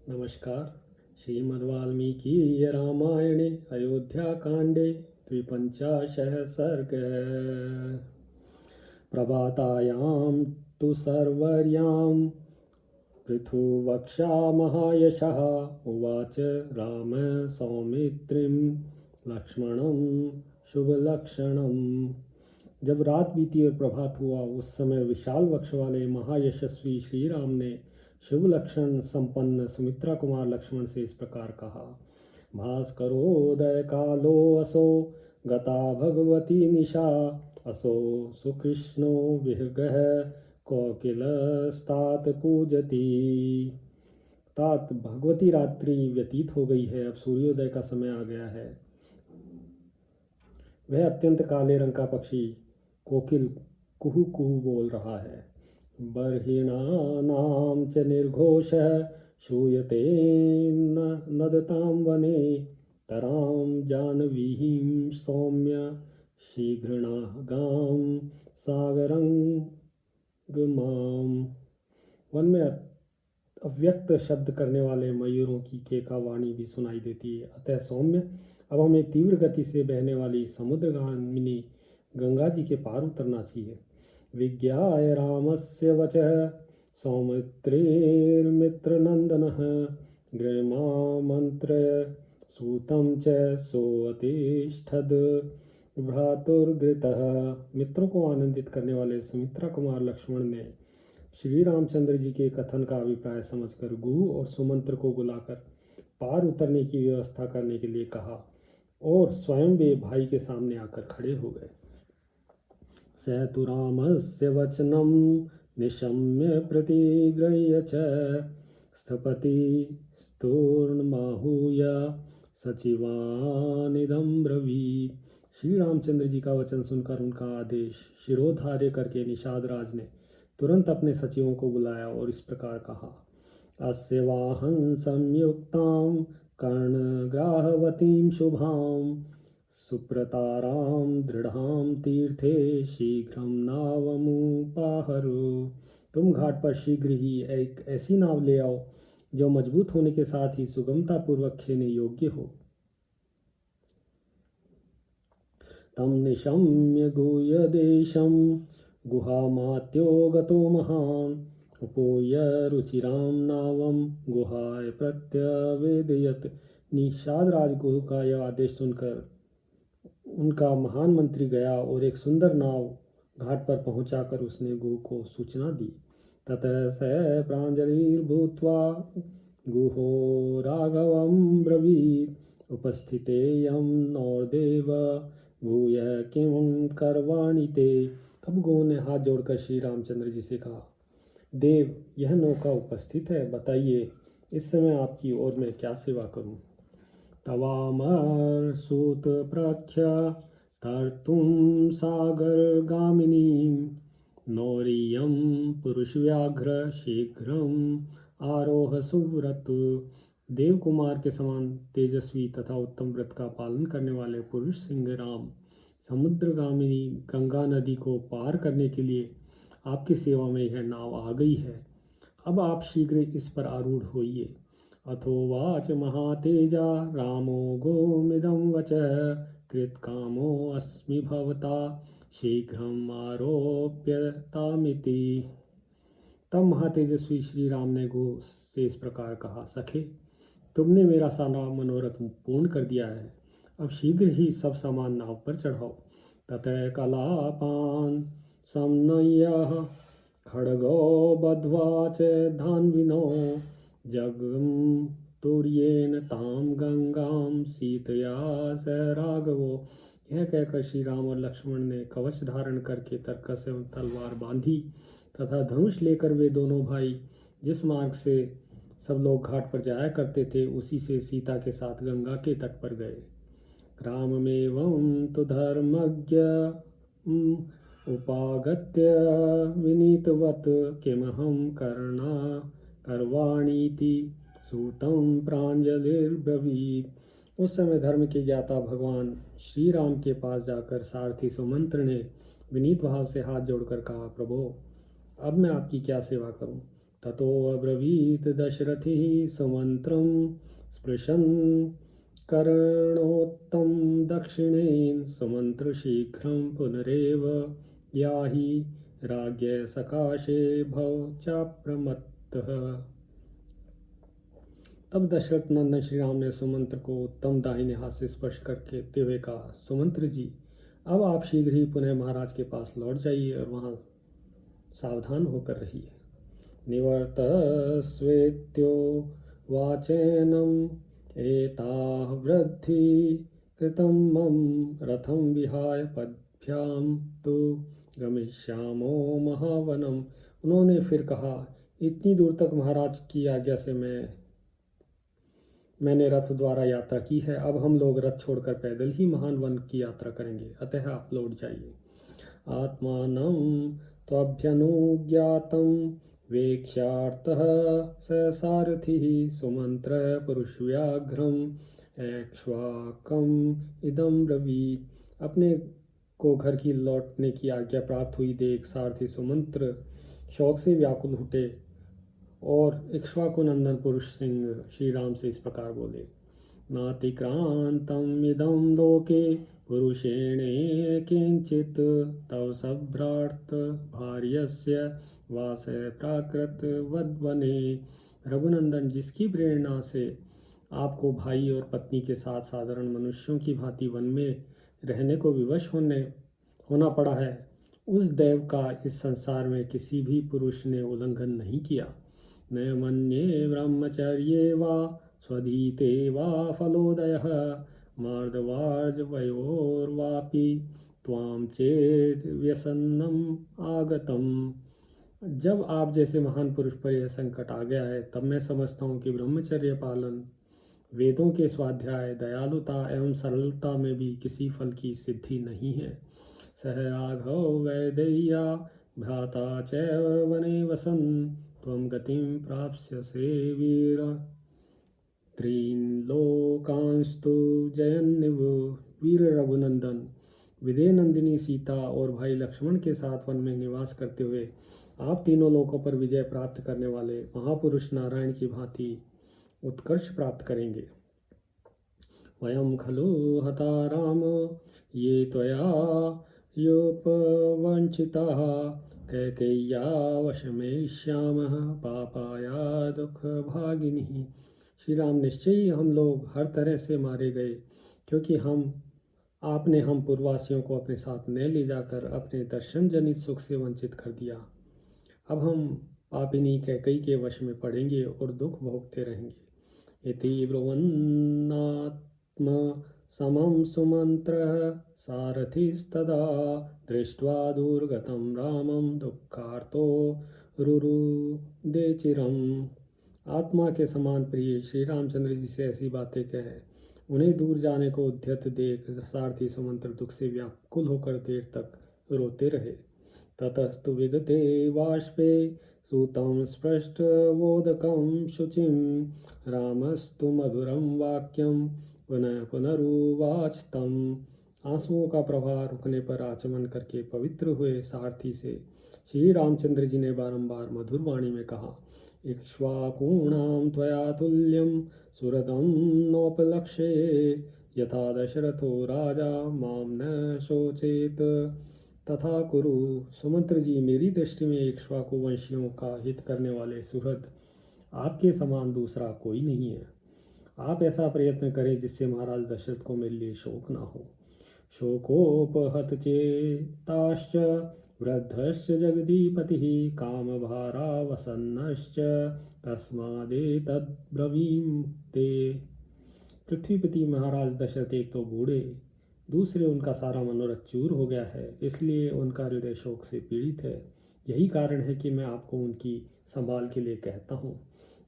नमस्कार। श्रीमद् वाल्मीकि रामायणे अयोध्याकाण्डे द्विपञ्चाशः सर्गः। प्रभातायां तु सर्वर्यां पृथुवक्षा महायशः उवाच राम सौमित्रिं लक्ष्मणं शुभलक्षणम्। जब रात बीती और प्रभात हुआ उस समय विशाल वक्ष वाले महायशस्वी श्री राम ने शुभ लक्षण संपन्न सुमित्रा कुमार लक्ष्मण से इस प्रकार कहा। भास्करोदय कालो असो गता भगवती निशा असो सुकृष्णो विहगः कोकिलस्तात कूजती। तात भगवती रात्रि व्यतीत हो गई है, अब सूर्योदय का समय आ गया है। वह अत्यंत काले रंग का पक्षी कोकिल कुहू कुहू बोल रहा है। बर्हिणानां च निर्घोषः श्रूयते नदतां वने तरां जानवीं सौम्य शीघ्रणागां सागरंगमां। वन में अव्यक्त शब्द करने वाले मयूरों की केका वाणी भी सुनाई देती है। अतः सौम्य, अब हमें तीव्र गति से बहने वाली समुद्रगामिनी गंगा जी के पार उतरना चाहिए। विज्ञाय रामस्य वचः सौमित्रिर्मित्रनन्दनः गृहमामन्त्रय सूतं च सोऽतिष्ठद् भ्रातुर्गृतः। मित्रों को आनंदित करने वाले सुमित्रा कुमार लक्ष्मण ने श्री रामचंद्र जी के कथन का अभिप्राय समझकर गुह और सुमंत्र को बुलाकर पार उतरने की व्यवस्था करने के लिए कहा और स्वयं वे भाई के सामने आकर खड़े हो गए। स तु रामस्य वचनं निशम्य प्रतिगृह्य च स्थपति स्तूर्णमाहूय सचिवानिदं ब्रवीत्। श्री रामचंद्र जी का वचन सुनकर उनका आदेश शिरोधार्य करके निषाद राज ने तुरंत अपने सचिवों को बुलाया और इस प्रकार कहा। अस्य वाहन संयुक्तां कर्णग्राहवतीं शुभां सुप्रतारां दृढ़ां तीर्थे शीघ्रं नावमुपाहरो। तुम घाट पर शीघ्र ही एक ऐसी नाव ले आओ जो मजबूत होने के साथ ही सुगमता पूर्वक खेने योग्य हो। तम निशम्य गुह्य देशं गुहामात्यो गतो महान् उपोय रुचिरां नावं गुहाय प्रत्यवेदयत्। निषाद राजगुरु का यह आदेश सुनकर उनका महान मंत्री गया और एक सुंदर नाव घाट पर पहुंचाकर उसने गुह को सूचना दी। ततः स प्राञ्जलिर्भूत्वा गुहो राघवं ब्रवीत् उपस्थितेयं नौर्देव भूय किं करवाणि ते। तब गुह ने हाथ जोड़कर श्री रामचंद्र जी से कहा, देव, यह नौका उपस्थित है, बताइए इस समय आपकी ओर मैं क्या सेवा करूं। तवामर सूत प्रख्य तर्तुं सागरगामिनीं नौरियं पुरुषव्याघ्र शीघ्रं आरोह सुव्रत। देव कुमार के समान तेजस्वी तथा उत्तम व्रत का पालन करने वाले पुरुष सिंह राम समुद्रगामिनी गंगा नदी को पार करने के लिए आपकी सेवा में यह नाव आ गई है। अब आप शीघ्र इस पर आरूढ़ होइए। अथोवाच महातेजा रामो गोमिदं वचः कृतकामो अस्मि भवता शीघ्रम आरोप्यतामिति। तब महातेजस्वी श्री राम ने गो से इस प्रकार कहा, सखे, तुमने मेरा सारा मनोरथ पूर्ण कर दिया है, अब शीघ्र ही सब सामान नाव पर चढ़ाओ। ततः कलापान समनय्यः खड्गो बद्ध्वा च धान्विनो जगं तुर्येन तां गंगां सीतया स राघवो। यह कहकर श्री राम और लक्ष्मण ने कवच धारण करके तरकस एवं तलवार बांधी तथा धनुष लेकर वे दोनों भाई जिस मार्ग से सब लोग घाट पर जाया करते थे उसी से सीता के साथ गंगा के तट पर गए। राममेवं तु धर्मज्ञ उपागत्य विनीतवत किमहं करवाणीति सूतं प्राञ्जलिर्ब्रवीत्। उस समय धर्म के ज्ञाता भगवान श्री राम के पास जाकर सारथी सुमंत्र ने विनीत भाव से हाथ जोड़कर कहा, प्रभो, अब मैं आपकी क्या सेवा करूं। ततो अब्रवीत दशरथिः सुमन्त्रं स्पृशन् कर्णोत्तं दक्षिणेन सुमन्त्रशीघ्रं पुनरेव याहि राज्ञ सकाशे भव चाप्रमत्तः। तब दशरथ नंदन श्री राम ने सुमंत्र को उत्तम दाहिने हाथ से स्पर्श करते हुए कहा, सुमंत्र जी, अब आप शीघ्र ही पुनः महाराज के पास लौट जाइए और वहाँ सावधान होकर रहिए। निवर्तस्वेत्यो वाचेनम एताः वृद्धि कृतं मम रथं विहाय पद्भ्याम तु गमिष्यामो महावनम। उन्होंने फिर कहा, इतनी दूर तक महाराज की आज्ञा से मैंने रथ द्वारा यात्रा की है, अब हम लोग रथ छोड़कर पैदल ही महान वन की यात्रा करेंगे, अतः आप लौट जाइए। आत्मानं त्वभ्यनुज्ञातं वेक्ष्यार्थः स सारथिः सुमंत्र पुरुषव्याघ्रम ऐक्ष्वाकम् इदं ब्रवीत्। अपने को घर की लौटने की आज्ञा प्राप्त हुई देख सारथी सुमंत्र शौक से व्याकुल उठे और इक्ष्वाकु नंदन पुरुष सिंह श्री राम से इस प्रकार बोले, नातिक्रांतम् इदं लोके पुरुषेण किंचित तव सभ्रार्थ भार्यस्य वास प्राकृत वद्वने। रघुनंदन, जिसकी प्रेरणा से आपको भाई और पत्नी के साथ साधारण मनुष्यों की भांति वन में रहने को विवश होना पड़ा है, उस दैव का इस संसार में किसी भी पुरुष ने उल्लंघन नहीं किया। न मन्ये ब्रह्मचर्ये वा स्वधीते वा फलोदयः मार्दवार्जवयोर्वापि त्वां चेद व्यसन्नम आगतम। जब आप जैसे महान पुरुष पर यह संकट आ गया है, तब मैं समझता हूँ कि ब्रह्मचर्य पालन, वेदों के स्वाध्याय, दयालुता एवं सरलता में भी किसी फल की सिद्धि नहीं है। सह राघव वैदेय्या भ्राता चैव वने वसन् त्वं गतिं प्राप्स्यसे वीर त्रीन् लोकांस्तु जयन्निव। वीर रघुनंदन, विदेह नंदिनी सीता और भाई लक्ष्मण के साथ वन में निवास करते हुए आप तीनों लोकों पर विजय प्राप्त करने वाले महापुरुष नारायण की भांति उत्कर्ष प्राप्त करेंगे। वयं खलु हता राम ये त्वया योपवंचिताः कैकेय्या वशमेष्यामः पापाया दुख भागिनी। श्री राम, निश्चय ही हम लोग हर तरह से मारे गए, क्योंकि आपने हम पूर्ववासियों को अपने साथ न ले जाकर अपने दर्शन जनित सुख से वंचित कर दिया। अब हम पापिनी कैकेयी के वश में पड़ेंगे और दुख भोगते रहेंगे। इति ब्रुवन्नात्म समं सुमंत्रः सारथिस्तदा दृष्ट्वा दुर्गतं रामं दुःखार्तो रुरुदे चिरम्। आत्मा के समान प्रिय श्री रामचंद्र जी से ऐसी बातें कह उन्हें दूर जाने को उद्यत देख सारथी सुमंत्र दुख से व्याकुल होकर देर तक रोते रहे। ततस्तु विगते बाष्पे सूतं स्पृष्टवोदकं शुचिं रामस्तु मधुरं वाक्यं पुनः पुनरुवाच तम्। आंसुओं का प्रवाह रुकने पर आचमन करके पवित्र हुए सारथी से श्री रामचंद्र जी ने बारंबार मधुर वाणी में कहा, इक्ष्वाकूणां त्वया तुल्यं सुहृदं नोपलक्ष्ये यथा दशरथो राजा मां न शोचेत तथा कुरु। सुमंत्र जी, मेरी दृष्टि में इक्ष्वाकु वंशियों का हित करने वाले सुहृद आपके समान दूसरा कोई नहीं है। आप ऐसा प्रयत्न करें जिससे महाराज दशरथ को मेरे लिए शोक ना हो। शोकोपहत चेताश्च वृद्धश्च जगदीपतिः कामभारावसन्नश्च तस्मादेतद्ब्रवीम ते। पृथ्वीपति महाराज दशरथ एक तो बूढ़े, दूसरे उनका सारा मनोरथ चूर हो गया है, इसलिए उनका हृदय शोक से पीड़ित है। यही कारण है कि मैं आपको उनकी संभाल के लिए कहता हूँ।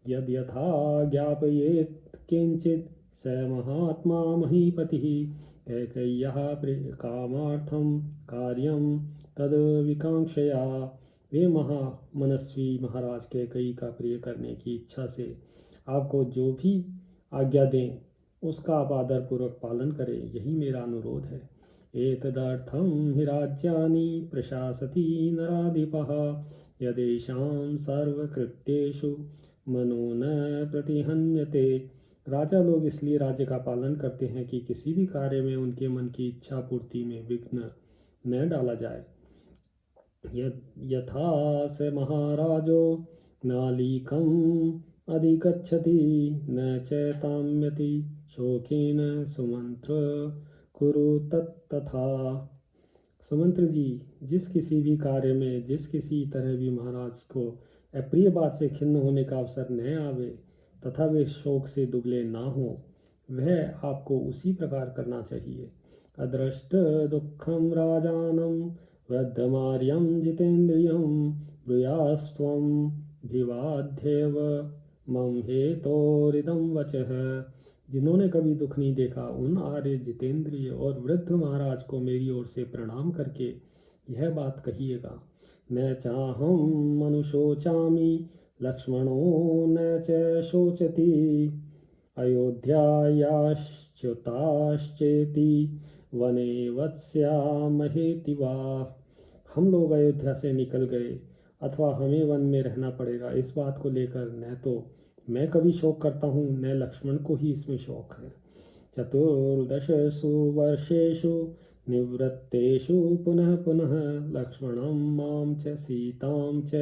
यद यथा ज्ञापयेत् किंचित स महात्मा महीपतिः कैकेय्याः कामार्थं कार्यं तद विकांक्षया। वे महामनस्वी महाराज कैकेयी का प्रिय करने की इच्छा से आपको जो भी आज्ञा दें उसका आप आदर पूर्वक पालन करें, यही मेरा अनुरोध है। एतदर्थं हि राज्यानि प्रशासति नराधिपः यदेषां सर्वकृत्येषु मनो न प्रतिहन्यते। राजा लोग इसलिए राज्य का पालन करते हैं कि किसी भी कार्य में उनके मन की इच्छा पूर्ति में विघ्न न डाला जाए। यथा स महाराजो नालीकम् अधिगच्छति न च ताम्यति शोकेन सुमंत्र कुरु तथा। सुमंत्र जी, जिस किसी भी कार्य में जिस किसी तरह भी महाराज को अप्रिय बात से खिन्न होने का अवसर न आवे तथा वे शोक से दुबले ना हो, वह आपको उसी प्रकार करना चाहिए। अदृष्ट दुखम राजानम वृद्धमार्यम जितेन्द्रियम ब्रूयास्त्वं भिवाध्येव मम हेतोरिदं वचः। जिन्होंने कभी दुख नहीं देखा, उन आर्य जितेंद्रिय और वृद्ध महाराज को मेरी ओर से प्रणाम करके यह बात कहिएगा। न चाहम मनुशोचामि लक्ष्मणो न च शोचति अयोध्यायाश्च्युताश्चेति वने वत्स्यामहेति वा। हम लोग अयोध्या से निकल गए अथवा हमें वन में रहना पड़ेगा, इस बात को लेकर न तो मैं कभी शोक करता हूँ न लक्ष्मण को ही इसमें शौक है। चतुर्दशसु वर्षेषु निवृत्तेषु पुनः पुनः लक्ष्मणं मां च सीतां च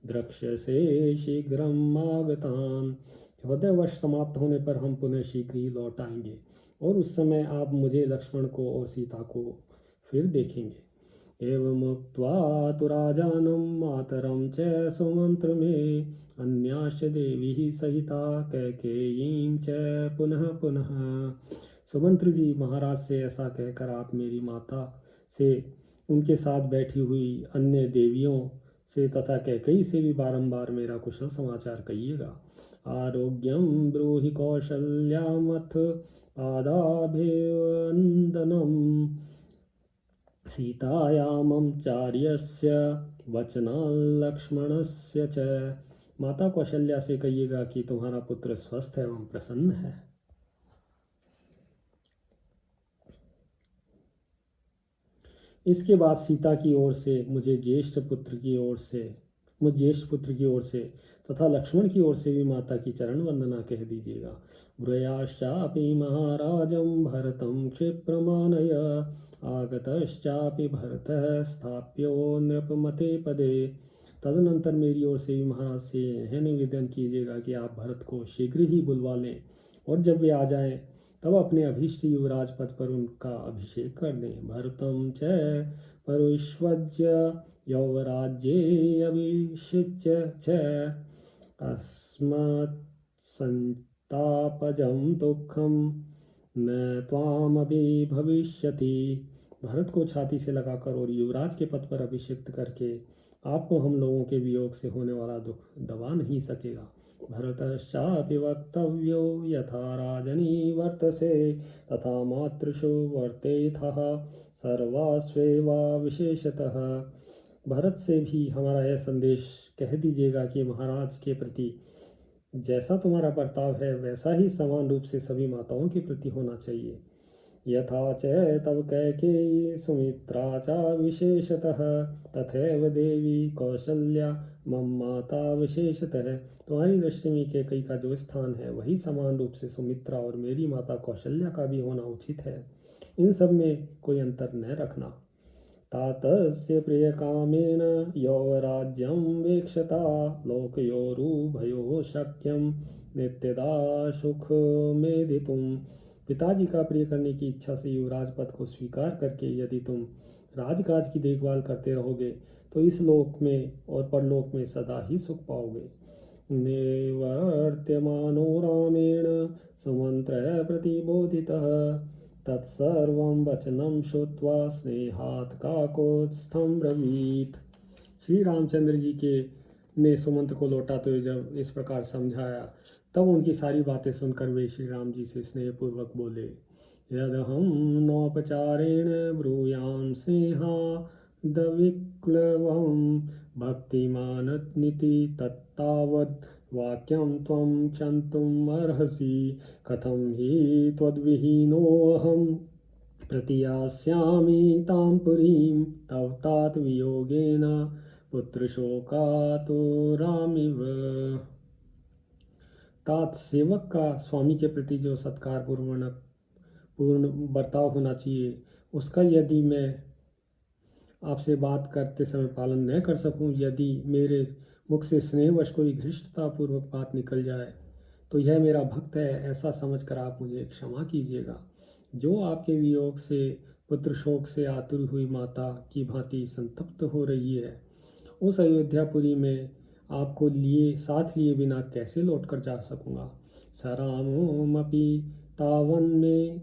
द्रक्ष्यसे शीघ्रम् आगतान्। 14 वर्ष समाप्त होने पर हम पुनः शीघ्र ही लौट आएंगे और उस समय आप मुझे, लक्ष्मण को और सीता को फिर देखेंगे। एवमुक्त्वा तु राजानं मातरं च सुमन्त्रमे अन्याश्च देवी सहिता कैकेयीं च पुनः पुनः। सुमंत्र जी, महाराज से ऐसा कहकर आप मेरी माता से, उनके साथ बैठी हुई अन्य देवियों से तथा कैकेयी से भी बारंबार मेरा कुशल समाचार कहिएगा। आरोग्यम ब्रूहि कौशल्यामथ पादाभिवंदनम सीतायामं चार्यस्य वचनान् लक्ष्मणस्य च। माता कौशल्या से कहिएगा कि तुम्हारा पुत्र स्वस्थ एवं प्रसन्न है। इसके बाद सीता की ओर से मुझ ज्येष्ठ पुत्र की ओर से तथा लक्ष्मण की ओर से भी माता की चरण वंदना कह दीजिएगा। ब्रूयाश्चापि महाराजं भरतं क्षिप्रमानय आगतश्चापि भरतः स्थाप्यो नृपमते पदे। तदनंतर मेरी ओर से भी महाराज से यह निवेदन कीजिएगा कि आप भरत को शीघ्र ही बुलवा लें और जब वे आ जाएं तब अपने अभीष्ट युवराज पद पर उनका अभिषेक कर दें। भरतं च परुष्वज्य यौवराज्ये अभिषिच्य च अस्मत्संतापजं दुःखं न त्वामपि भविष्यति। भरत को छाती से लगाकर और युवराज के पद पर अभिषिक्त करके आपको हम लोगों के वियोग से होने वाला दुख दबा नहीं सकेगा। भरतश्चापि वक्तव्यो यथा राजनी वर्तसे तथा मातृषु वर्तेथः सर्वास्वेवा विशेषतः। भरत से भी हमारा यह संदेश कह दीजिएगा कि महाराज के प्रति जैसा तुम्हारा बर्ताव है वैसा ही समान रूप से सभी माताओं के प्रति होना चाहिए। यथा च तव कैकेयी सुमित्रा च विशेषतः तथैव देवी कौशल्या मम माता विशेषतः। तुम्हारी दृष्टि में कैकेयी का जो स्थान है वही समान रूप से सुमित्रा और मेरी माता कौशल्या का भी होना उचित है। इन सब में कोई अंतर न रखना। तातस्य प्रियकामेन यौवराज्यं वीक्षता लोकयोरुभयोः शक्यं नित्यदा सुखमेधितुं। पिताजी का प्रिय करने की इच्छा से युवराज पद को स्वीकार करके यदि तुम राजकाज की देखभाल करते रहोगे तो इस लोक में और परलोक में सदा ही सुख पाओगे। निवर्त्यमानो रामेण सुमन्त्रः प्रतिबोधितः तत्सर्वं वचनं श्रुत्वा स्नेहात् काकोत्स्थं ब्रवीत। श्री रामचंद्र जी के ने सुमंत्र को लौटाते हुए जब इस प्रकार समझाया तब उनकी सारी बातें सुनकर वे श्री राम जी से स्नेहपूर्वक बोले। यदहं नौपचारेण ब्रूयां स्नेहादविक्लवं भक्तिमाननिति तत्तावद् वाक्यं त्वं क्षन्तुम् अर्हसि। कथं हि त्वद्विहीनोऽहं प्रतियास्यामि तां पुरीं तव तात वियोगेन पुत्रशोकातुरामिव। तात सेवक का स्वामी के प्रति जो सत्कार पूर्ण बर्ताव होना चाहिए, उसका यदि मैं आपसे बात करते समय पालन न कर सकूं, यदि मेरे मुख से स्नेहवश कोई घृष्टतापूर्वक बात निकल जाए, तो यह मेरा भक्त है, ऐसा समझकर आप मुझे क्षमा कीजिएगा। जो आपके वियोग से, पुत्र शोक से आतुर हुई माता की भांति संतप्त हो रही है, उस अयोध्यापुरी में आपको साथ लिए बिना कैसे लौट कर जा सकूँगा। सरामोमपि तावन्मे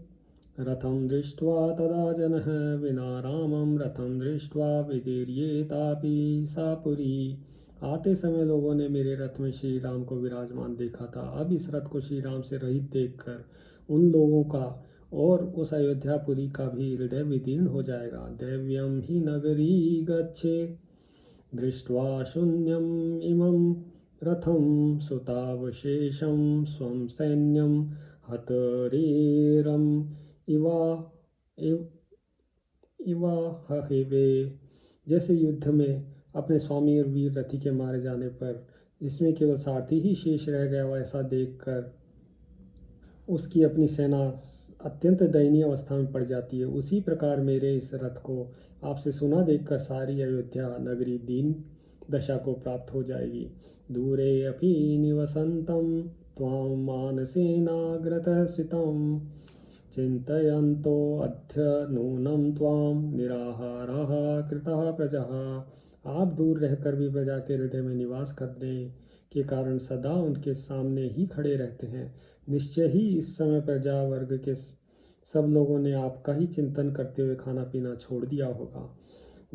रथं दृष्ट्वा तदा जनः विना रामं रथं दृष्ट्वा विदीर्येतापि सा पुरी। आते समय लोगों ने मेरे रथ में श्री राम को विराजमान देखा था। अब इस रथ को श्री राम से रहित देखकर उन लोगों का और उस अयोध्यापुरी का भी हृदय विदीर्ण हो जाएगा। दैव्यम ही नगरी गच्छे दृष्ट्वा शून्यम इमं रथं सुतावशेषं स्वं सैन्यं हतरेरम इवा हहेवे। जैसे युद्ध में अपने स्वामी और वीर रथी के मारे जाने पर इसमें केवल सारथी ही शेष रह गया, वैसा देखकर उसकी अपनी सेना अत्यंत दयनीय अवस्था में पड़ जाती है। उसी प्रकार मेरे इस रथ को आपसे सुना देखकर सारी अयोध्या नगरी दीन दशा को प्राप्त हो जाएगी। दूरे अपि निवसन्तं त्वां मानसेनाग्रतः स्थितं चिन्तयन्तो अद्य नूनं त्वां निराहारः कृतः प्रजः। आप दूर रहकर भी प्रजा के हृदय में निवास करने के कारण सदा उनके सामने ही खड़े रहते हैं। निश्चय ही इस समय प्रजा वर्ग के सब लोगों ने आपका ही चिंतन करते हुए खाना पीना छोड़ दिया होगा।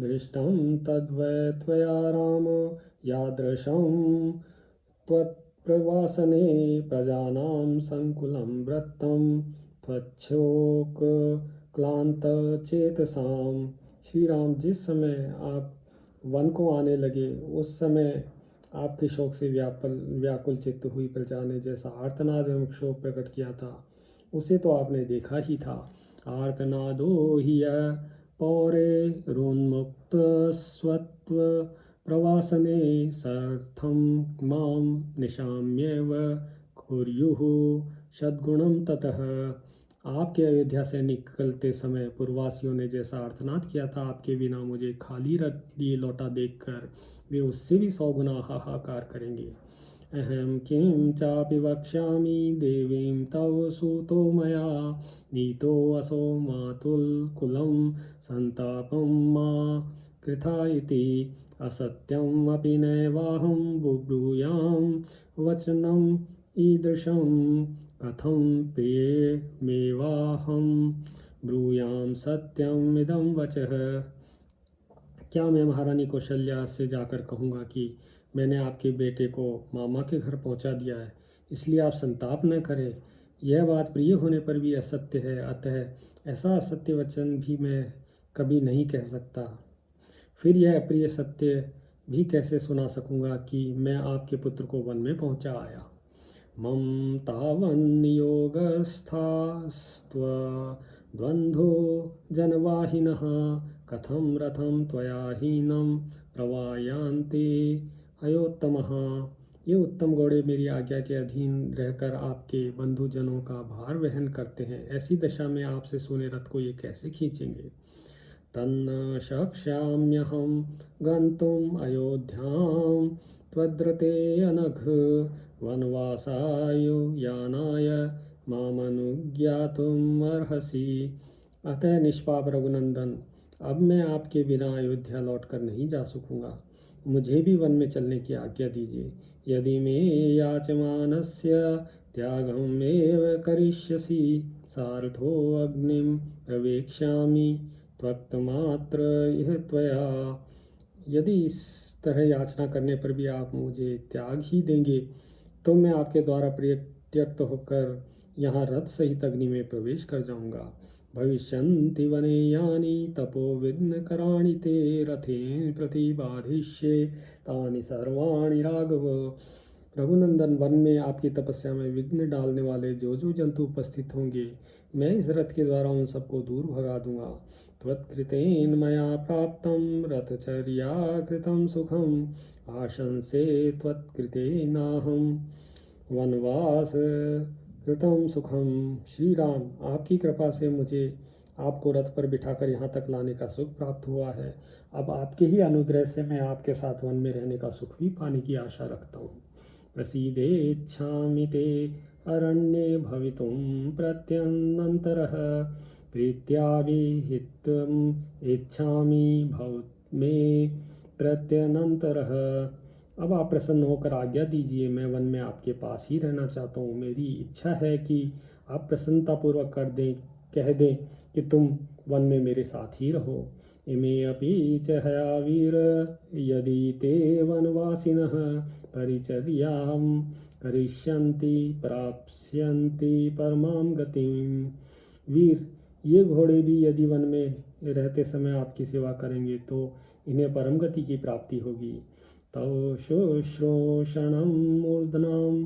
दृष्टं तद्वै त्वया राम यादृशं त्वत्प्रवासने प्रजानां संकुलं वृत्तं त्वच्छोक क्लांत चेतसाम। श्री राम, जिस समय आप वन को आने लगे, उस समय आपके शोक से व्याकुल चित्त हुई प्रजा ने जैसा आर्तनाद एवं शोक प्रकट किया था, उसे तो आपने देखा ही था। आर्तनादो हि पौरे रोन्मुक्त स्वत्व प्रवासने सार्थं मां निशाम्येव कुर्युः सद्गुणं ततः। आपके अयोध्या से निकलते समय पूर्ववासियों ने जैसा आर्तनाद किया था, आपके बिना मुझे खाली रथ लिए लौटा देखकर वे उससे भी 100 गुना हाहाकार करेंगे। अहम किं चापि वक्ष्यामि देवीं तव सूतो मया नीतो असो मातुल कुलं संतापं मा कृथा इति असत्यम् अपि नैवाहं बुब्रूयां वचनम् ईदृशं कथं प्रियमेवाहं ब्रूयां सत्यम् इदं वचः। क्या मैं महारानी कौशल्या से जाकर कहूँगा कि मैंने आपके बेटे को मामा के घर पहुँचा दिया है, इसलिए आप संताप न करें। यह बात प्रिय होने पर भी असत्य है, अतः ऐसा असत्य वचन भी मैं कभी नहीं कह सकता। फिर यह अप्रिय सत्य भी कैसे सुना सकूँगा कि मैं आपके पुत्र को वन में पहुँचा आया। मम तावन्नियोगस्थास्त्वद्वन्धो जनवाहिनः कथं रथं त्वया हीनं प्रवायान्ते अयोत्तमः। ये उत्तम घोड़े मेरी आज्ञा के अधीन रहकर आपके बंधुजनों का भार वहन करते हैं, ऐसी दशा में आपसे सोने रथ को ये कैसे खींचेंगे। तन्न शक्ष्याम्यहं गन्तुम् अयोध्यां त्वद्रते अनघ वनवासाय यानाय मामनुज्ञातुम् अर्हसि। अतः निष्पाप रघुनंदन, अब मैं आपके बिना अयोध्या लौटकर नहीं जा सकूँगा, मुझे भी वन में चलने की आज्ञा दीजिए। यदि मे याचमानस्य त्यागमेव करिष्यसि सारथो अग्निं प्रवेक्ष्यामि त्वक्तमात्र इह त्वया। यदि इस तरह याचना करने पर भी आप मुझे त्याग ही देंगे, तो मैं आपके द्वारा परित्यक्त होकर यहाँ रथ सहित अग्नि में प्रवेश कर जाऊँगा। भविष्यन्ति वने यानि तपो विघ्नकराणि ते रथेन प्रतिबाधिष्ये तानि सर्वाणि राघव। रघुनंदन, वन में आपकी तपस्या में विघ्न डालने वाले जो जो जंतु उपस्थित होंगे, मैं इस रथ के द्वारा उन सबको दूर भगा दूंगा। त्वत्कृतेन मया प्राप्तं रथचर्या कृतं सुखम् आशंसे त्वत्कृतेनाहं वनवास कृतं सुखम। श्री राम, आपकी कृपा से मुझे आपको रथ पर बिठाकर यहाँ तक लाने का सुख प्राप्त हुआ है। अब आपके ही अनुग्रह से मैं आपके साथ वन में रहने का सुख भी पाने की आशा रखता हूँ। प्रसीदेच्छामि ते अरण्ये भवितुं प्रत्यनन्तरः प्रीत्या विहितम् इच्छामि भव मे प्रत्यनन्तरः। अब आप प्रसन्न होकर आज्ञा दीजिए, मैं वन में आपके पास ही रहना चाहता हूँ। मेरी इच्छा है कि आप प्रसन्नतापूर्वक कह दें कि तुम वन में मेरे साथ ही रहो। इमे अपि च हयावीर यदि ते वनवासिनः परिचर्यां करिष्यन्ति प्राप्स्यन्ति परमां गतिम्। वीर, ये घोड़े भी यदि वन में रहते समय आपकी सेवा करेंगे तो इन्हें परम गति की प्राप्ति होगी। तव शुश्रूषणं मूर्धनां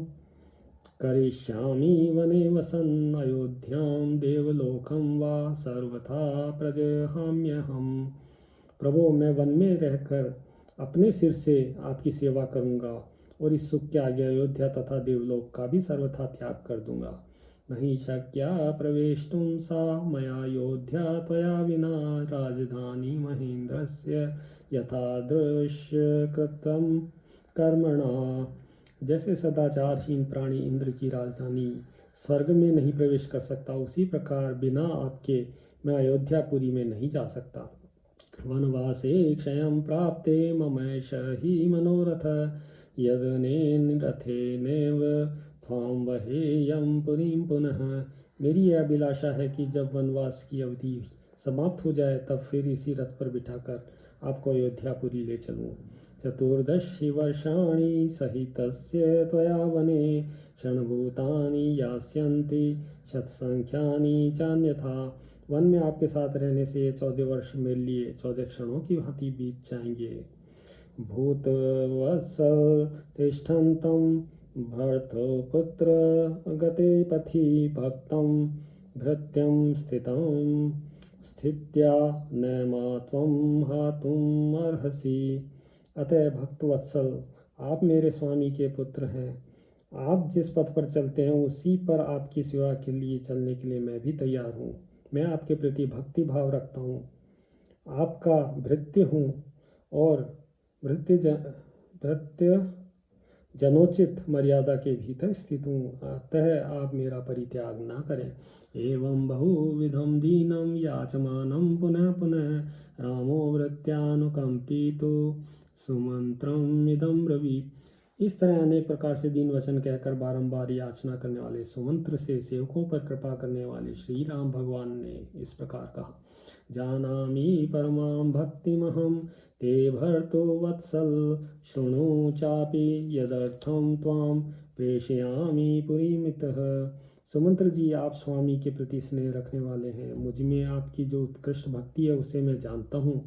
करिष्यामि वने वसन् अयोध्यां देवलोकं वा सर्वथा प्रजहाम्यहम्। प्रभु, मैं वन में रहकर अपने सिर से आपकी सेवा करूंगा और इस सुख के आगे अयोध्या तथा देवलोक का भी सर्वथा त्याग कर दूंगा। नहीं शक्या प्रवेष्टुं सा मया योध्या त्वया विना राजधानी महेंद्रस्य यथा दृश्यकृतं कर्मणा। जैसे सदाचारहीन प्राणी इंद्र की राजधानी स्वर्ग में नहीं प्रवेश कर सकता, उसी प्रकार बिना आपके मैं अयोध्यापुरी में नहीं जा सकता। वनवासे क्षयं प्राप्ते ममैष हि मनोरथ यदनेन रथेनेव त्वां वहेयं पुरीं पुनः। मेरी यह अभिलाषा है कि जब वनवास की अवधि समाप्त हो जाए तब फिर इसी रथ पर बिठाकर आपको अयोध्यापुरी ले चलूँ। चतुर्दशी वर्षाणि सहितस्य त्वया वने क्षणभूतानि यास्यन्ति शतसंख्यानि चान्यथा। वन में आपके साथ रहने से 14 वर्ष मेरे लिए 14 क्षणों की भांति बीत जाएंगे। भूतवत्सल तिष्ठन्तं भर्तृपुत्र गते पथि भक्तं भृत्यं स्थितं स्थित्या न मा त्वं हातुम् अर्हसि। अतः भक्तवत्सल, आप मेरे स्वामी के पुत्र हैं। आप जिस पथ पर चलते हैं उसी पर आपकी सेवा के लिए चलने के लिए मैं भी तैयार हूँ। मैं आपके प्रति भक्ति भाव रखता हूँ, आपका भृत्य हूँ और भृत्य जनोचित मर्यादा के भीतर स्थित हूँ, अतः आप मेरा परित्याग न करें। एवं बहुविधम दीनम याचमानं पुनः पुनः रामो वृत्यानुकंपितो सुमंत्रम इदं ब्रवीत। इस तरह अनेक प्रकार से दीन वचन कहकर बारंबार याचना करने वाले सुमंत्र से सेवकों पर कृपा करने वाले श्री राम भगवान ने इस प्रकार कहा। जानामि परमां भक्तिमहं ते भर्तो वत्सल शृणु चापि यदर्थं त्वां प्रेषयामि पुरीमितः। सुमंत्र जी, आप स्वामी के प्रति स्नेह रखने वाले हैं। मुझ में आपकी जो उत्कृष्ट भक्ति है उसे मैं जानता हूँ।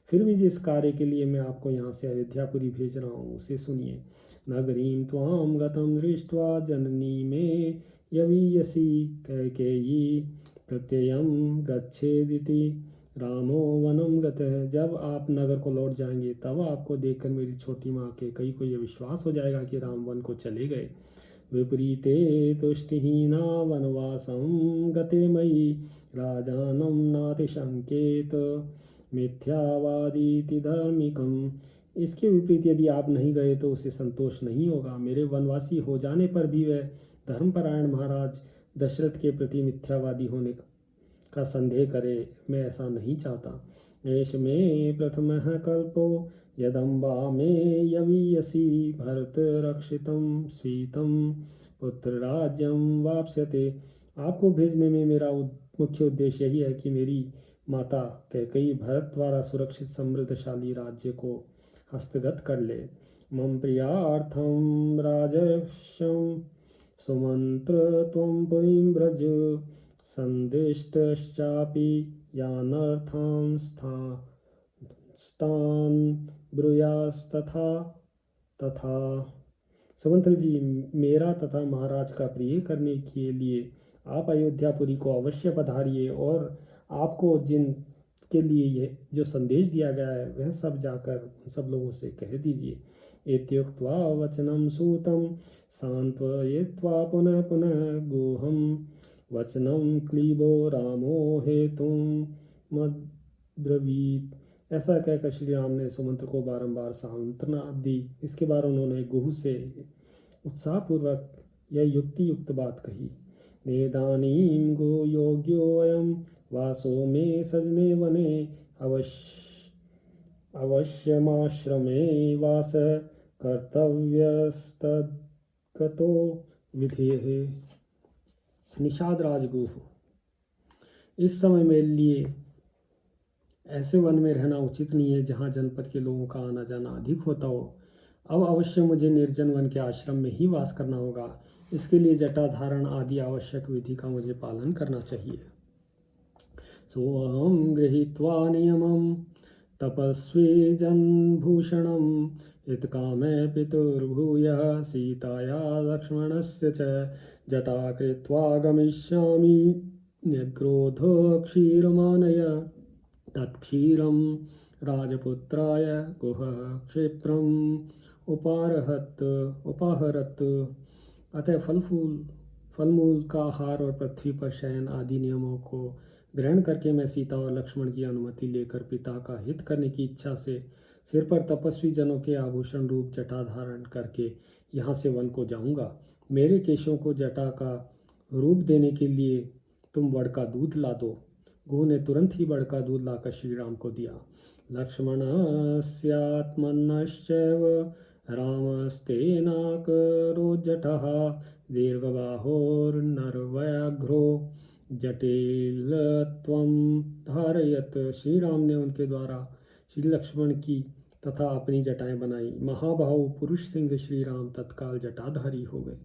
फिर भी जिस कार्य के लिए मैं आपको यहाँ से अयोध्यापुरी भेज रहा हूँ उसे सुनिए। नगरीं त्वां गतं दृष्ट्वा जननी में यवीयसी कैकेयी प्रत्ययं गच्छेदिति रामो वनं गतः। जब आप नगर को लौट जाएंगे तब आपको देखकर मेरी छोटी माँ के कई को यह विश्वास हो जाएगा कि राम वन को चले गए। विपरीते तुष्टिहीना वनवासं गते मयि राजानं नातिशंकेत मिथ्यावादीति धार्मिकम्। इसके विपरीत यदि आप नहीं गए तो उसे संतोष नहीं होगा। मेरे वनवासी हो जाने पर भी वह धर्मपरायण महाराज दशरथ के प्रति मिथ्यावादी होने का संदेह करे। मैं ऐसा नहीं चाहता। एष में प्रथमः कल्पो यदम्बा में यवीयसी भरत रक्षितं स्वीतं पुत्रराज्यं वाप्स्यते। आपको भेजने में मेरा मुख्य उद्देश्य यही है कि मेरी माता कैकेयी भरत द्वारा सुरक्षित समृद्धशाली राज्य को हस्तगत कर ले। मम प्रियार्थं राजर्षं सुमंत्र त्वं पुरीं व्रज संदिष्टश्चापि यानर्थं स्थान ब्रूयास्तथा तथा। सुमंत्र जी, मेरा तथा महाराज का प्रिय करने के लिए आप अयोध्यापुरी को अवश्य पधारिए और आपको जिन के लिए ये जो संदेश दिया गया है वह सब जाकर सब लोगों से कह दीजिए। इत्युक्त्वा वचनं सूतं सांत्वयित्वा पुनः पुनः गुहं वचनं क्लीबो रामो हेतुं मद्ब्रवीत्। ऐसा कहकर श्री राम ने सुमंत्र को बारंबार सांत्वना दी। इसके बाद उन्होंने गुह से उत्साहपूर्वक यह युक्ति युक्त बात कही। नेदानीं गो योग्योऽयं वासो मे सजने वने अवश्यमाश्रमे वास कर्तव्यस्तद्गतो विधेः। निषाद राजगुह, इस समय मेरे लिए ऐसे वन में रहना उचित नहीं है जहाँ जनपद के लोगों का आना जाना अधिक होता हो। अब अवश्य मुझे निर्जन वन के आश्रम में ही वास करना होगा। इसके लिए जटा धारण आदि आवश्यक विधि का मुझे पालन करना चाहिए। सोऽहं गृहीत्वा नियमं तपस्वी जनभूषणं हितकामे पितुर्भूयः सीताया लक्ष्मणस्य च जटा कृत्वा गमिष्यामि न्यग्रोध क्षीरमानय तत्क्षीरं राजपुत्राय गुहः क्षिप्रम् उपाहरत। अतः फल मूल का आहार और पृथ्वी पर शयन आदि नियमों को ग्रहण करके मैं सीता और लक्ष्मण की अनुमति लेकर पिता का हित करने की इच्छा से सिर पर तपस्वी जनों के आभूषण रूप जटा धारण करके यहाँ से वन को जाऊँगा। मेरे केशों को जटा का रूप देने के लिए तुम बड़ का दूध ला दो। गुह ने तुरंत ही बड़ का दूध लाकर श्री राम को दिया। लक्ष्मणस्यात्मनश्चैव रामस्तेनाकरोज्जटः दीर्घबाहोर्नरव्याघ्रो जटिलत्वं धारयत। श्री राम ने उनके द्वारा श्री लक्ष्मण की तथा अपनी जटाएं बनाई। महाबाहु पुरुष सिंह श्री राम तत्काल जटाधारी हो गए।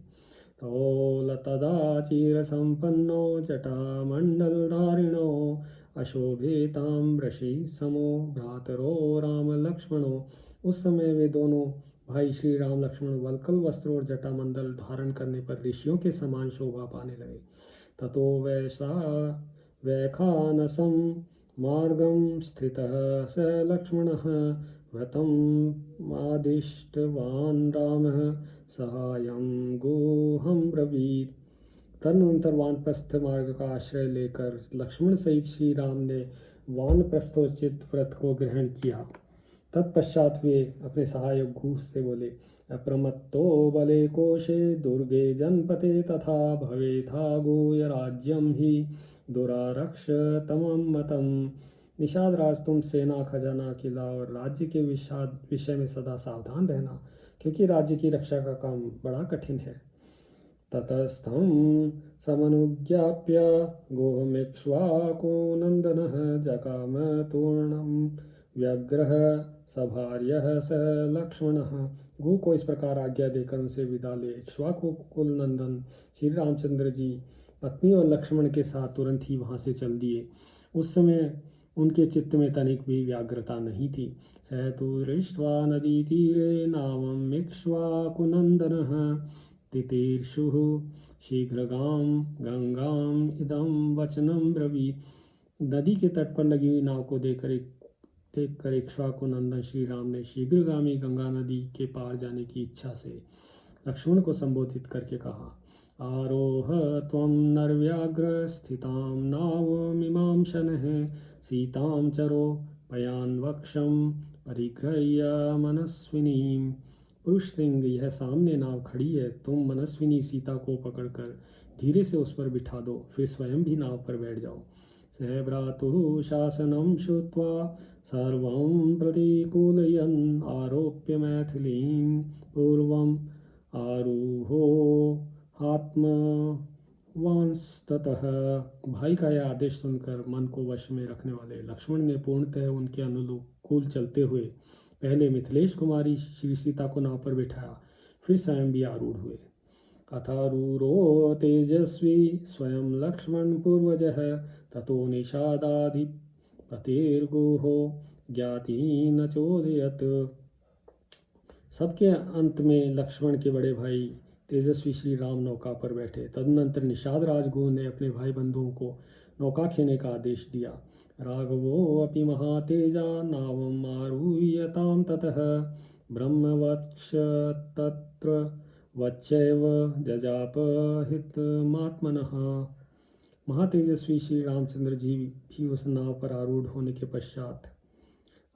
तदा चिरसम्पन्नो जटामण्डलधारिणो अशोभिताम्रशी समो भ्रातरो राम लक्ष्मणो। उस समय वे दोनों भाई श्री राम लक्ष्मण वल्कल वस्त्र और जटामंडल धारण करने पर ऋषियों के समान शोभा पाने लगे। ततो वैखानसं मार्गं स्थितः स लक्ष्मणः व्रतम् आदिष्टवान् रामः सहायं गुहं ब्रवीत्। तदनंतर वानप्रस्थ मार्ग का आश्रय लेकर लक्ष्मण सहित श्री राम ने वानप्रस्थोचित व्रत को ग्रहण किया। तत्पश्चात वे अपने सहायक गुह से बोले, अप्रमत्तो बले कोशे दुर्गे जनपते तथा भवेथा गुह्य राज्यम ही दुरारक्ष तमं मतम। निषाद राज, तुम सेना, खजाना, किला और राज्य के विषय में सदा सावधान रहना, क्योंकि राज्य की रक्षा का काम बड़ा कठिन है। ततस्थं समनुज्ञाप्य गोहमिक्ष्वाको नंदनः जगाम तूर्णं व्यग्रह सभार्यः स लक्ष्मणः। गुह को इस प्रकार आज्ञा देकर उनसे विदा ले इक्ष्वाकु कुल नंदन श्री रामचंद्र जी पत्नी और लक्ष्मण के साथ तुरंत ही वहाँ से चल दिए। उस समय उनके चित्त में तनिक भी व्याग्रता नहीं थी। सह तु दृष्ट्वा नदी तीरे नावम् इक्ष्वाकुनन्दनः तितीर्षुः शीघ्रगां गंगाम इदं वचनं ब्रवीत्। नदी के तट पर लगी हुई नाव को देखकर इक्ष्वाकुनंदन श्री राम ने शीघ्रगामी गंगा नदी के पार जाने की इच्छा से लक्ष्मण को संबोधित करके कहा, आरोह त्वं नरव्याघ्र स्थितां नावमिमां शनः सीतां चरो पयान्वक्षं परिगृह्य मनस्विनीं। पुरुष सिंह, यह सामने नाव खड़ी है, तुम मनस्विनी सीता को पकड़कर धीरे से उस पर बिठा दो, फिर स्वयं भी नाव पर बैठ जाओ। स भ्रातुः शासनं श्रुत्वा सर्वं प्रतिकूलयन् आरोप्य मैथिलीं पूर्वम् आरुहो आत्मवांस्ततः। भाई का यह आदेश सुनकर मन को वश में रखने वाले लक्ष्मण ने पूर्णतः उनके अनुकूल चलते हुए पहले मिथिलेश कुमारी श्री सीता को नाव पर बिठाया, फिर स्वयं भी आरूढ़ हुए। अथारूरो तेजस्वी स्वयं लक्ष्मण पूर्वजः ततो निषादाधिपतिर्गुहो ज्ञाति न चोदयत। सबके अंत में लक्ष्मण के बड़े भाई तेजस्वी श्री राम नौका पर बैठे। तदनंतर निषाद राजगुह ने अपने भाई बंधुओं को नौका खेने का आदेश दिया। राघवोऽपि महातेजा नावम् आरुह्य ततः ब्रह्मवक्ष तत्र वच्चैव जजापहितमात्मनः। महातेजस्वी श्री रामचंद्र जी भी उस नाव पर आरूढ़ होने के पश्चात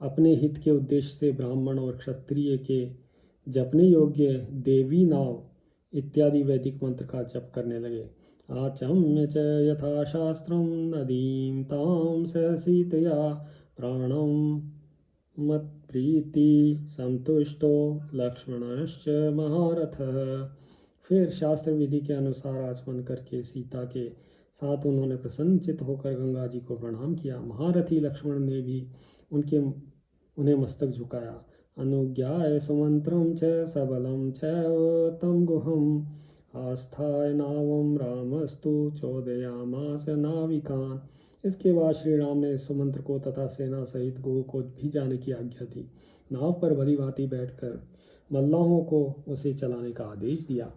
अपने हित के उद्देश्य से ब्राह्मण और क्षत्रिय के जपने योग्य देवी नाव इत्यादि वैदिक मंत्र का जप करने लगे। आचम्य च यथा शास्त्रं नदीं तां सहसीतया प्राणं मत्प्रीति संतुष्टो लक्ष्मणश्च महारथः। फिर शास्त्र विधि के अनुसार आचमन करके सीता के साथ उन्होंने प्रसन्नचित होकर गंगा जी को प्रणाम किया। महारथी लक्ष्मण ने भी उन्हें मस्तक झुकाया। अनुज्ञाय सुमंत्रं च सबलं चैव तं गुहम् आस्थाय नावं रामस्तु चोदयामास नाविकान्। इसके बाद श्री राम ने सुमंत्र को तथा सेना सहित गुह को भी जाने की आज्ञा दी। नाव पर भली भांति बैठकर मल्लाहों को उसे चलाने का आदेश दिया।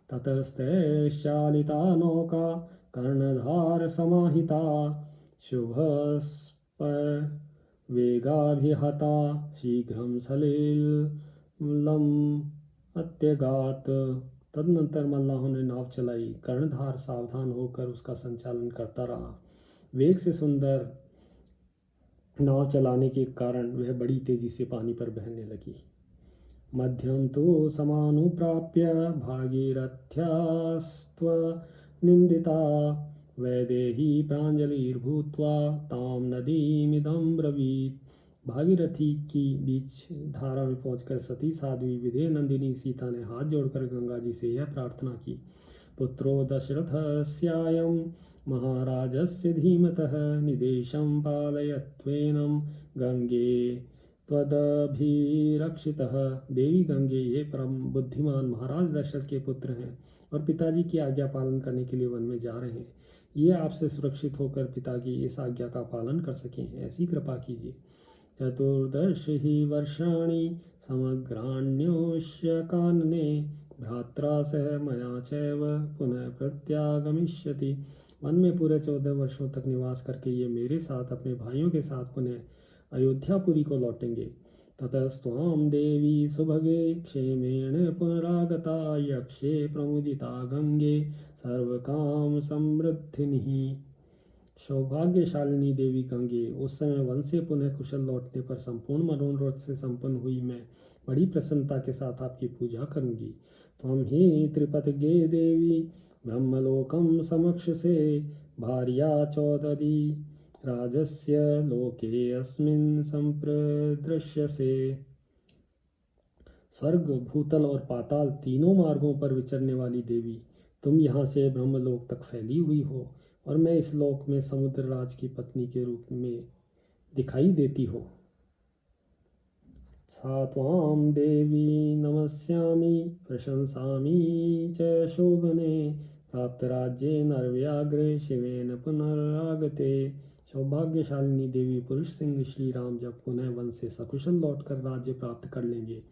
ततस्तैश्चालिता नौका कर्णधार समाहिता शुभस्पय वेगाभिहता शीघ्रं सलिलम् अत्यगात। तदनंतर मल्लाहों ने नाव चलाई। कर्णधार सावधान होकर उसका संचालन करता रहा। वेग से सुंदर नाव चलाने के कारण वह बड़ी तेजी से पानी पर बहने लगी। मध्यम तो समानुप्राप्य भागीरथ्यास्त्वनिन्दिता वैदेही प्राञ्जलिर्भूत्वा तां नदीमिदं ब्रवीत्। भागीरथी की बीच धारा में पहुंचकर सती साध्वी विदेह नंदिनी सीता ने हाथ जोड़कर गंगा जी से यह प्रार्थना की। पुत्रो दशरथस्यायं महाराजस्य धीमतः निदेशं पालयत्वेनं गंगे त्वदभिरक्षितः। देवी गंगे, ये परम बुद्धिमान महाराज दशरथ के पुत्र हैं और पिताजी की आज्ञा पालन करने के लिए वन में जा रहे हैं। ये आपसे सुरक्षित होकर पिता की इस आज्ञा का पालन कर सकें, ऐसी कृपा कीजिए। चतुर्दश ही वर्षाणि समग्राण्योश्य कानने भ्रात्रा सह मया चैव पुनः प्रत्यागमिष्यति। वन में पूरे 14 वर्षों तक निवास करके ये मेरे साथ अपने भाइयों के साथ पुनः अयोध्यापुरी को लौटेंगे। ततस्त्वां देवी सुभगे क्षेमेण पुनरागता यक्षे प्रमुदिता गंगे सर्वकाम समृद्धिनी। सौभाग्यशालिनी देवी गंगे, उस समय वन से पुनः कुशल लौटने पर संपूर्ण मनोरथ से संपन्न हुई मैं बड़ी प्रसन्नता के साथ आपकी पूजा करूंगी। त्वं ही त्रिपथगे देवी ब्रह्मलोकम समक्ष से भार्या चौदधी राजस्य लोके अस्मिन् संप्रदृश्यसे। स्वर्ग, भूतल और पाताल तीनों मार्गों पर विचरने वाली देवी, तुम यहाँ से ब्रह्मलोक तक फैली हुई हो और मैं इस लोक में समुद्र राज की पत्नी के रूप में दिखाई देती हो। सा त्वां देवी नमस्यामि प्रशंसामि च शोभने प्राप्तराज्ये नरव्याघ्रे शिवेन पुनरागते। सौभाग्यशालिनी देवी पुरुष सिंह श्री राम जब पुनः वन से सकुशल लौटकर राज्य प्राप्त कर लेंगे,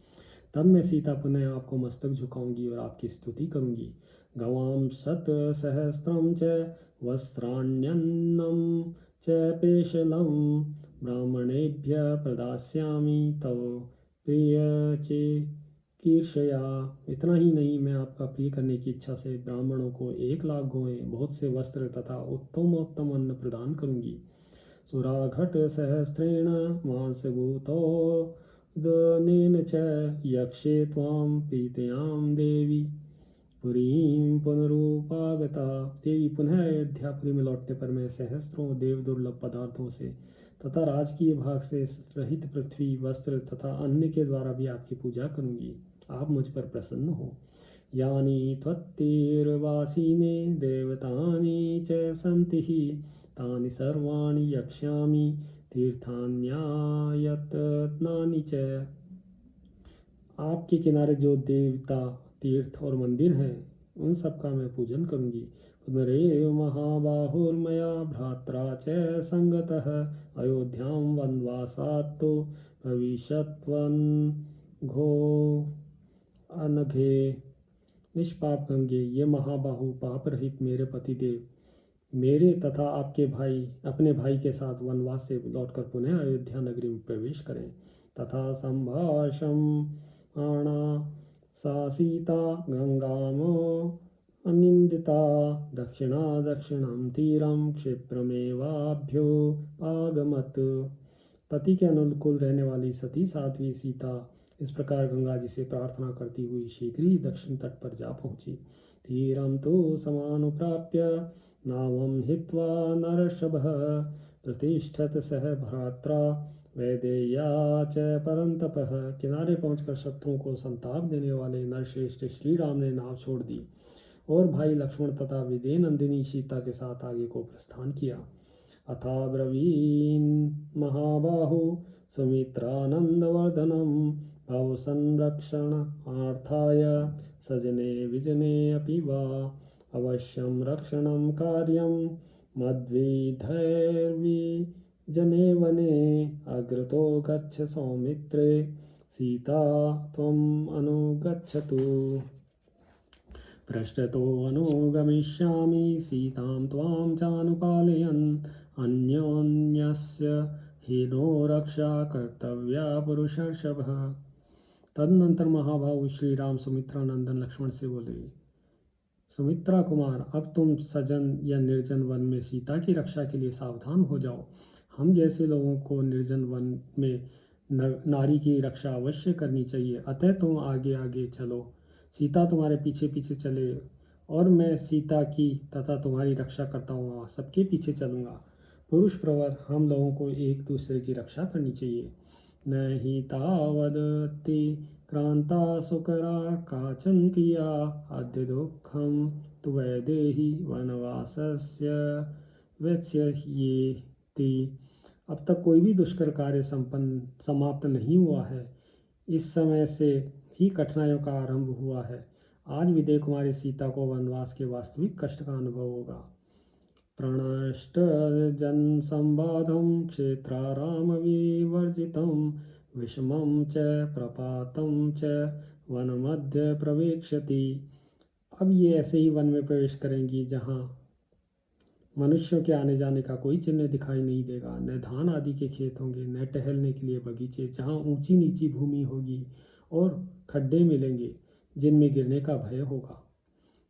तब मैं सीता पुनः आपको मस्तक झुकाऊंगी और आपकी स्तुति करूंगी। गवां शत सहस्त्रं च वस्त्राण्यन्नं च पेशलं ब्राह्मणेभ्य प्रदास्यामि तव प्रिय चे कीर्षया। इतना ही नहीं, मैं आपका प्रिय करने की इच्छा से ब्राह्मणों को 1,00,000 गौएं, बहुत से वस्त्र तथा उत्तमोत्तम अन्न प्रदान करूंगी। सुराघट सहस्रेण मांसभूतोदनेन च यक्षे त्वां प्रीतयां देवी पुरीं पुनरुपागता। देवी, पुनः अयोध्यापुरी में लौटने पर मैं सहस्त्रों देव दुर्लभ पदार्थों से तथा राजकीय भाग से रहित पृथ्वी, वस्त्र तथा अन्न के द्वारा भी आपकी पूजा करूंगी। आप मुझ पर प्रसन्न हो। यानी त्वत्तीर्वासीने देवतानि च सन्ति हि तानि सर्वाणि यक्ष्यामि तीर्थान्यायतनानि च। आपके किनारे जो देवता, तीर्थ और मंदिर हैं, उन सब का मैं पूजन करूंगी। पुनरेव महाबाहुर्मया भ्रात्रा च संगतः अयोध्यां वनवासात् तो प्रविशत्वन् घो अनघे। निष्पाप गंगे, ये महाबाहु पाप रहित मेरे पतिदेव मेरे तथा आपके भाई अपने भाई के साथ वनवास से लौटकर पुनः अयोध्या नगरी में प्रवेश करें। तथा संभाषमाणा सा सीता गंगाम अनिंदिता दक्षिणा दक्षिणं तीरं क्षिप्रमेवाभ्युपागमत्। पति के अनुकूल रहने वाली सती साध्वी सीता इस प्रकार गंगा जी से प्रार्थना करती हुई शीघ्र ही दक्षिण तट पर जा पहुंची। तीरं तो समानुप्राप्य नावं हित्वा नरषभः प्रतिष्ठत सह भ्रात्रा वैदेह्या च परंतपः। किनारे पहुंचकर शत्रुओं को संताप देने वाले नरश्रेष्ठ श्री राम ने नाव छोड़ दी और भाई लक्ष्मण तथा विदे नंदिनी सीता के साथ आगे को प्रस्थान किया। अथाब्रवीन् महाबाहु सुमित्रानन्दवर्धनं भवसंरक्षणार्थाय सजने विजने अपि वा अवश्यं रक्षणं कार्यं मद्विधैर्विजने वने अग्रतो गच्छ सौमित्रे सीता त्वम् अनुगच्छतु। पृष्ठतो अनुगमिष्यामि सीतां त्वां चानुपालयन् अन्योन्यस्य हीनो रक्षा कर्तव्या पुरुषर्षभः। तदनंतर महाभाव श्री राम सुमित्रा नंदन लक्ष्मण से बोले, सुमित्रा कुमार, अब तुम सजन या निर्जन वन में सीता की रक्षा के लिए सावधान हो जाओ। हम जैसे लोगों को निर्जन वन में नारी की रक्षा अवश्य करनी चाहिए। अतः तुम आगे आगे चलो, सीता तुम्हारे पीछे पीछे चले और मैं सीता की तथा तुम्हारी रक्षा करता हुआ सबके पीछे चलूँगा। पुरुष प्रवर हम लोगों को एक दूसरे की रक्षा करनी चाहिए। न ही तावदति क्रांता सुकरा काचन किया अद्य दुःखं तु वैदेही वनवासस्य वेत्स्येति। अब तक कोई भी दुष्कर कार्य समाप्त नहीं हुआ है। इस समय से ही कठिनाइयों का आरंभ हुआ है। आज विदेह कुमारी सीता को वनवास के वास्तविक कष्ट का अनुभव होगा। प्रणष्ट जन संबाधम क्षेत्राराम विवर्जितम विषमं च प्रपातं च वन मध्य प्रवेक्षति। अब ये ऐसे ही वन में प्रवेश करेंगी जहाँ मनुष्यों के आने जाने का कोई चिन्ह दिखाई नहीं देगा। न धान आदि के खेत होंगे, न टहलने के लिए बगीचे, जहाँ ऊंची नीची भूमि होगी और खड्डे मिलेंगे जिनमें गिरने का भय होगा।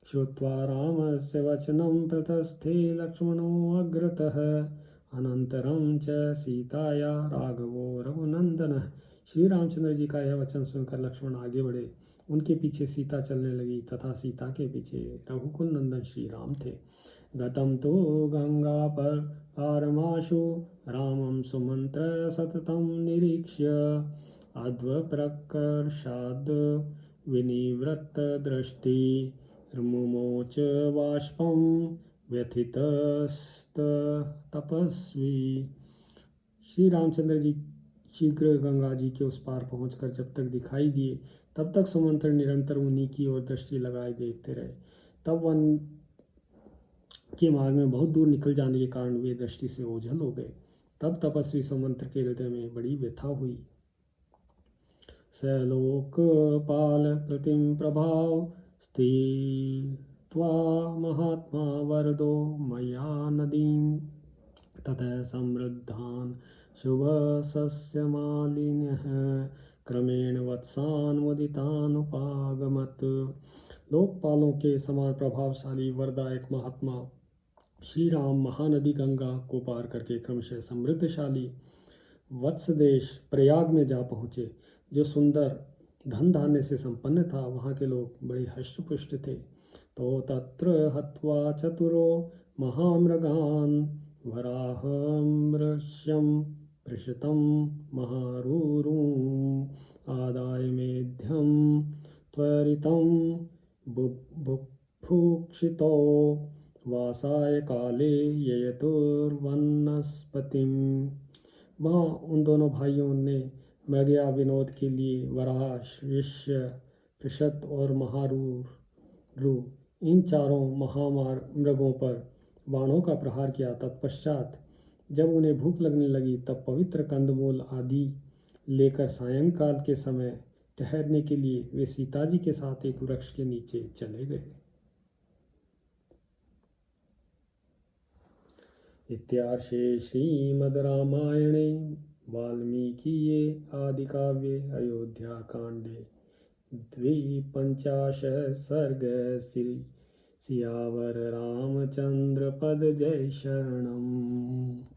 श्रुत्वा रामस्य वचनं प्रतस्थे लक्ष्मणो अग्रतः अनंतरं च सीताया राघवो रघुनंदनः। श्री रामचंद्र जी का यह वचन सुनकर लक्ष्मण आगे बढ़े। उनके पीछे सीता चलने लगी तथा सीता के पीछे रघुकुल नंदन श्री राम थे। गतं तो गंगा पर पारमाशु रामं सुमंत्र सततं निरीक्ष्य अध्वप्रकर्षाद् विनिवृत्त दृष्टि मुमोच बाष्पं व्यथितस्त तपस्वी। श्री रामचंद्र जी शीघ्र गंगा जी के उस पार पहुंचकर जब तक दिखाई दिए तब तक सुमंत्र निरंतर उन्हीं की ओर दृष्टि लगाए देखते रहे। तब वन के मार्ग में बहुत दूर निकल जाने के कारण वे दृष्टि से ओझल हो गए। तब तपस्वी सुमंत्र के हृदय में बड़ी व्यथा हुई। सलोकपाल प्रतिम प्रभाव स्थित्वा महात्मा वरदो मया नदीं ततः समृद्धान् शुभ सस्यमालिन्यः क्रमेण वत्सान् मुदितान् उपागमत्। लोकपालों के समान प्रभावशाली वरदायक महात्मा श्री राम महानदी गंगा को पार करके क्रमशः समृद्धशाली वत्स देश प्रयाग में जा पहुँचे, जो सुंदर धन धान्य से संपन्न था। वहाँ के लोग बड़े हष्टपुष्ट थे। तो तत्र हत्वा चतुरो महामृगान् वराहमृष्यं पृषतं महारूरुम् आदाय मेध्यं त्वरितं बुभुक्षितो वासाय काले ययतुर्वनस्पतिं। वहाँ उन दोनों भाइयों ने मृगया विनोद के लिए वराह, शिष्य, पृषत और महारूरु इन चारों महामृगों पर बाणों का प्रहार किया। तत्पश्चात जब उन्हें भूख लगने लगी तब पवित्र कंदमूल आदि लेकर सायंकाल के समय ठहरने के लिए वे सीता जी के साथ एक वृक्ष के नीचे चले गए। इत्यार्षे श्रीमद्रामायणे वाल्मीकीये आदिकाव्ये अयोध्याकाण्डे 52 सर्ग। श्री सियावर रामचंद्र पद जय शरणम।